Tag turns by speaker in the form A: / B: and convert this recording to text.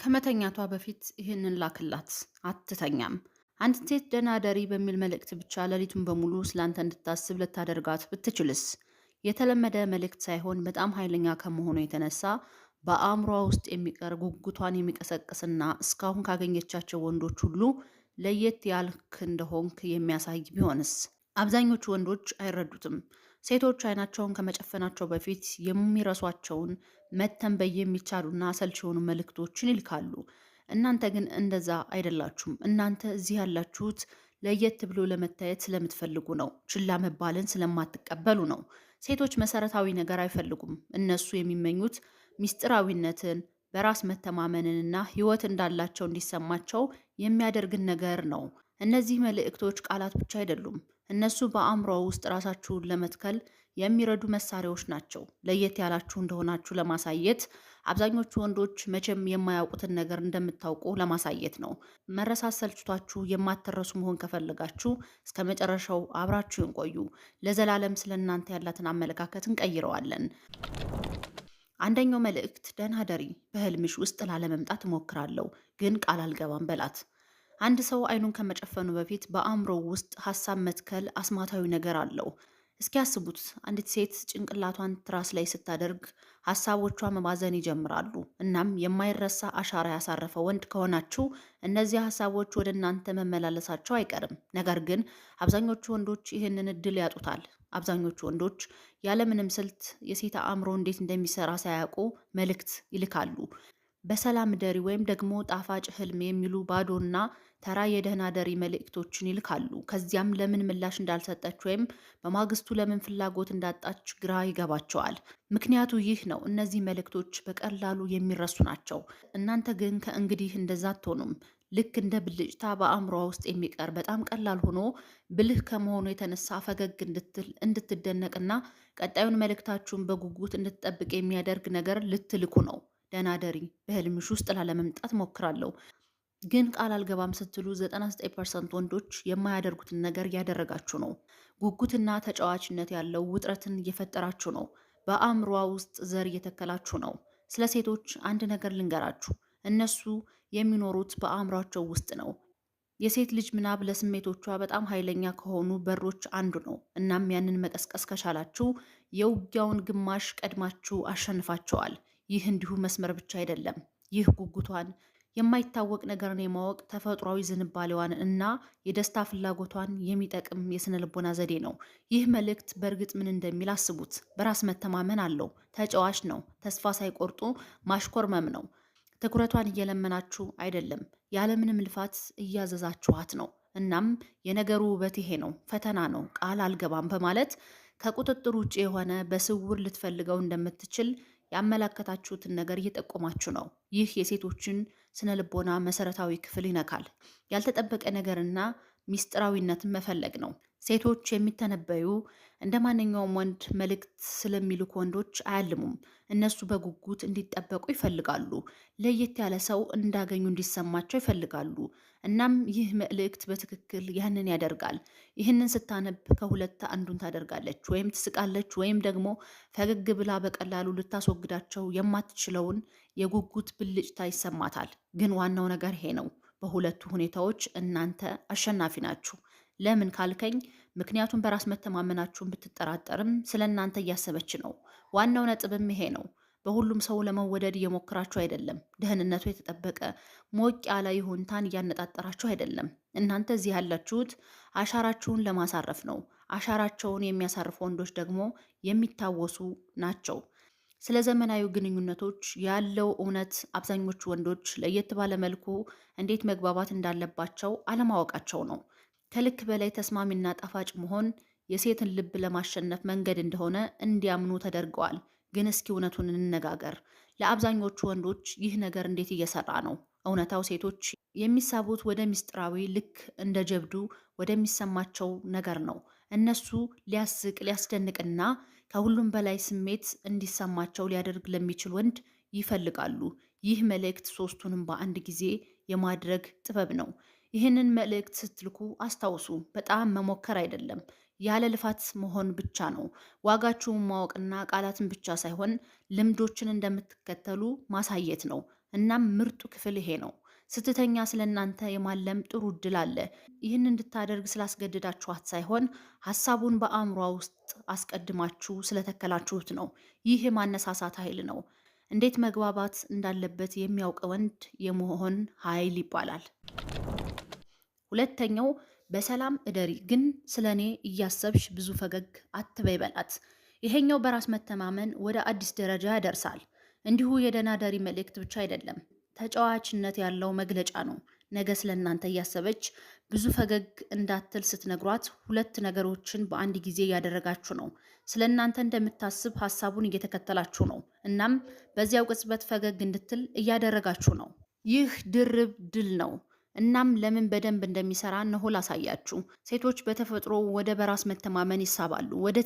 A: ከመተኛቷ በፊት ይህንን ላክላት፣ አትተኛም። አንዲት ሴት ደህና እደሪ በሚል መልእክት ብቻ ሌሊቱን በሙሉ ስላንተ እንድታስብ ልታደርጋት ብትችልስ? የተለመደ መልእክት ሳይሆን በጣም ኃይለኛ ከመሆኑ የተነሳ በአእምሯ ውስጥ የሚቀር ጉጉቷን የሚቀሰቅስና እስካሁን ካገኘቻቸው ወንዶች ሁሉ ለየት ያልክ እንደሆንክ የሚያሳይ ቢሆንስ? አብዛኞቹ ወንዶች አይረዱትም። ሴቶች አይናቸውን ከመጨፈናቸው በፊት የሚረሷቸውን መተንበይ የሚቻሉና አሰልቺ የሆኑ መልእክቶችን ይልካሉ። እናንተ ግን እንደዛ አይደላችሁም። እናንተ እዚህ ያላችሁት ለየት ብሎ ለመታየት ስለምትፈልጉ ነው። ችላ መባልን ስለማትቀበሉ ነው። ሴቶች መሰረታዊ ነገር አይፈልጉም። እነሱ የሚመኙት ሚስጥራዊነትን፣ በራስ መተማመንንና ሕይወት እንዳላቸው እንዲሰማቸው የሚያደርግን ነገር ነው። እነዚህ መልእክቶች ቃላት ብቻ አይደሉም። እነሱ በአእምሮ ውስጥ ራሳችሁን ለመትከል የሚረዱ መሳሪያዎች ናቸው። ለየት ያላችሁ እንደሆናችሁ ለማሳየት፣ አብዛኞቹ ወንዶች መቼም የማያውቁትን ነገር እንደምታውቁ ለማሳየት ነው። መረሳት ሰልችቷችሁ የማትረሱ መሆን ከፈለጋችሁ እስከ መጨረሻው አብራችሁን ቆዩ። ለዘላለም ስለ እናንተ ያላትን አመለካከት እንቀይረዋለን። አንደኛው መልእክት ደህና ደሪ፣ በህልምሽ ውስጥ ላለመምጣት እሞክራለሁ ግን ቃል አልገባም በላት። አንድ ሰው አይኑን ከመጨፈኑ በፊት በአእምሮው ውስጥ ሀሳብ መትከል አስማታዊ ነገር አለው። እስኪ ያስቡት፣ አንዲት ሴት ጭንቅላቷን ትራስ ላይ ስታደርግ ሀሳቦቿ መባዘን ይጀምራሉ። እናም የማይረሳ አሻራ ያሳረፈ ወንድ ከሆናችሁ እነዚህ ሀሳቦች ወደ እናንተ መመላለሳቸው አይቀርም። ነገር ግን አብዛኞቹ ወንዶች ይህንን እድል ያጡታል። አብዛኞቹ ወንዶች ያለምንም ስልት የሴት አእምሮ እንዴት እንደሚሰራ ሳያውቁ መልእክት ይልካሉ። በሰላም ደሪ ወይም ደግሞ ጣፋጭ ህልም የሚሉ ባዶና ተራ የደህና ደሪ መልእክቶችን ይልካሉ። ከዚያም ለምን ምላሽ እንዳልሰጠች ወይም በማግስቱ ለምን ፍላጎት እንዳጣች ግራ ይገባቸዋል። ምክንያቱ ይህ ነው። እነዚህ መልእክቶች በቀላሉ የሚረሱ ናቸው። እናንተ ግን ከእንግዲህ እንደዛ አትሆኑም። ልክ እንደ ብልጭታ በአእምሯ ውስጥ የሚቀር በጣም ቀላል ሆኖ ብልህ ከመሆኑ የተነሳ ፈገግ እንድትል እንድትደነቅና ቀጣዩን መልእክታችሁን በጉጉት እንድትጠብቅ የሚያደርግ ነገር ልትልኩ ነው። ደህና ደሪ፣ በህልምሽ ውስጥ ላለመምጣት ሞክራለሁ ግን ቃል አልገባም ስትሉ 99% ወንዶች የማያደርጉትን ነገር እያደረጋችሁ ነው። ጉጉትና ተጫዋችነት ያለው ውጥረትን እየፈጠራችሁ ነው። በአእምሯ ውስጥ ዘር እየተከላችሁ ነው። ስለ ሴቶች አንድ ነገር ልንገራችሁ። እነሱ የሚኖሩት በአእምሯቸው ውስጥ ነው። የሴት ልጅ ምናብ ለስሜቶቿ በጣም ኃይለኛ ከሆኑ በሮች አንዱ ነው። እናም ያንን መቀስቀስ ከቻላችሁ የውጊያውን ግማሽ ቀድማችሁ አሸንፋቸዋል። ይህ እንዲሁ መስመር ብቻ አይደለም። ይህ ጉጉቷን፣ የማይታወቅ ነገርን የማወቅ ተፈጥሯዊ ዝንባሌዋን እና የደስታ ፍላጎቷን የሚጠቅም የስነ ልቦና ዘዴ ነው። ይህ መልእክት በእርግጥ ምን እንደሚል አስቡት። በራስ መተማመን አለው። ተጫዋች ነው። ተስፋ ሳይቆርጡ ማሽኮርመም ነው። ትኩረቷን እየለመናችሁ አይደለም፣ ያለምንም ልፋት እያዘዛችኋት ነው። እናም የነገሩ ውበት ይሄ ነው። ፈተና ነው። ቃል አልገባም በማለት ከቁጥጥር ውጭ የሆነ በስውር ልትፈልገው እንደምትችል ያመላከታችሁትን ነገር እየጠቆማችሁ ነው። ይህ የሴቶችን ስነ ልቦና መሰረታዊ ክፍል ይነካል። ያልተጠበቀ ነገርና ሚስጥራዊነትን መፈለግ ነው። ሴቶች የሚተነበዩ እንደ ማንኛውም ወንድ መልእክት ስለሚልኩ ወንዶች አያልሙም። እነሱ በጉጉት እንዲጠበቁ ይፈልጋሉ። ለየት ያለ ሰው እንዳገኙ እንዲሰማቸው ይፈልጋሉ። እናም ይህ መልእክት በትክክል ያንን ያደርጋል። ይህንን ስታነብ ከሁለት አንዱን ታደርጋለች። ወይም ትስቃለች፣ ወይም ደግሞ ፈገግ ብላ በቀላሉ ልታስወግዳቸው የማትችለውን የጉጉት ብልጭታ ይሰማታል። ግን ዋናው ነገር ይሄ ነው። በሁለቱ ሁኔታዎች እናንተ አሸናፊ ናችሁ። ለምን ካልከኝ፣ ምክንያቱም በራስ መተማመናችሁን ብትጠራጠርም ስለ እናንተ እያሰበች ነው። ዋናው ነጥብም ይሄ ነው። በሁሉም ሰው ለመወደድ እየሞከራችሁ አይደለም። ደህንነቱ የተጠበቀ ሞቅ ያለ ይሁንታን እያነጣጠራችሁ አይደለም። እናንተ እዚህ ያላችሁት አሻራችሁን ለማሳረፍ ነው። አሻራቸውን የሚያሳርፉ ወንዶች ደግሞ የሚታወሱ ናቸው። ስለ ዘመናዊ ግንኙነቶች ያለው እውነት አብዛኞቹ ወንዶች ለየት ባለ መልኩ እንዴት መግባባት እንዳለባቸው አለማወቃቸው ነው። ከልክ በላይ ተስማሚና ጣፋጭ መሆን የሴትን ልብ ለማሸነፍ መንገድ እንደሆነ እንዲያምኑ ተደርገዋል። ግን እስኪ እውነቱን እንነጋገር። ለአብዛኞቹ ወንዶች ይህ ነገር እንዴት እየሰራ ነው? እውነታው ሴቶች የሚሳቡት ወደ ምስጢራዊ፣ ልክ እንደ ጀብዱ ወደሚሰማቸው ነገር ነው። እነሱ ሊያስቅ፣ ሊያስደንቅና ከሁሉም በላይ ስሜት እንዲሰማቸው ሊያደርግ ለሚችል ወንድ ይፈልጋሉ። ይህ መልእክት ሶስቱንም በአንድ ጊዜ የማድረግ ጥበብ ነው። ይህንን መልእክት ስትልኩ አስታውሱ፣ በጣም መሞከር አይደለም፣ ያለ ልፋት መሆን ብቻ ነው። ዋጋችሁን ማወቅና ቃላትን ብቻ ሳይሆን ልምዶችን እንደምትከተሉ ማሳየት ነው። እናም ምርጡ ክፍል ይሄ ነው። ስትተኛ ስለ እናንተ የማለም ጥሩ እድል አለ። ይህን እንድታደርግ ስላስገደዳችኋት ሳይሆን ሀሳቡን በአእምሯ ውስጥ አስቀድማችሁ ስለተከላችሁት ነው። ይህ የማነሳሳት ኃይል ነው። እንዴት መግባባት እንዳለበት የሚያውቅ ወንድ የመሆን ኃይል ይባላል። ሁለተኛው በሰላም እደሪ፣ ግን ስለ እኔ እያሰብሽ ብዙ ፈገግ አትበይ በላት። ይሄኛው በራስ መተማመን ወደ አዲስ ደረጃ ያደርሳል። እንዲሁ የደህና ደሪ መልእክት ብቻ አይደለም፣ ተጫዋችነት ያለው መግለጫ ነው። ነገ ስለ እናንተ እያሰበች ብዙ ፈገግ እንዳትል ስትነግሯት ሁለት ነገሮችን በአንድ ጊዜ እያደረጋችሁ ነው። ስለ እናንተ እንደምታስብ ሀሳቡን እየተከተላችሁ ነው። እናም በዚያው ቅጽበት ፈገግ እንድትል እያደረጋችሁ ነው። ይህ ድርብ ድል ነው። እናም ለምን በደንብ እንደሚሰራ እነሆ ላሳያችሁ። ሴቶች በተፈጥሮ ወደ በራስ መተማመን ይሳባሉ፣ ወደ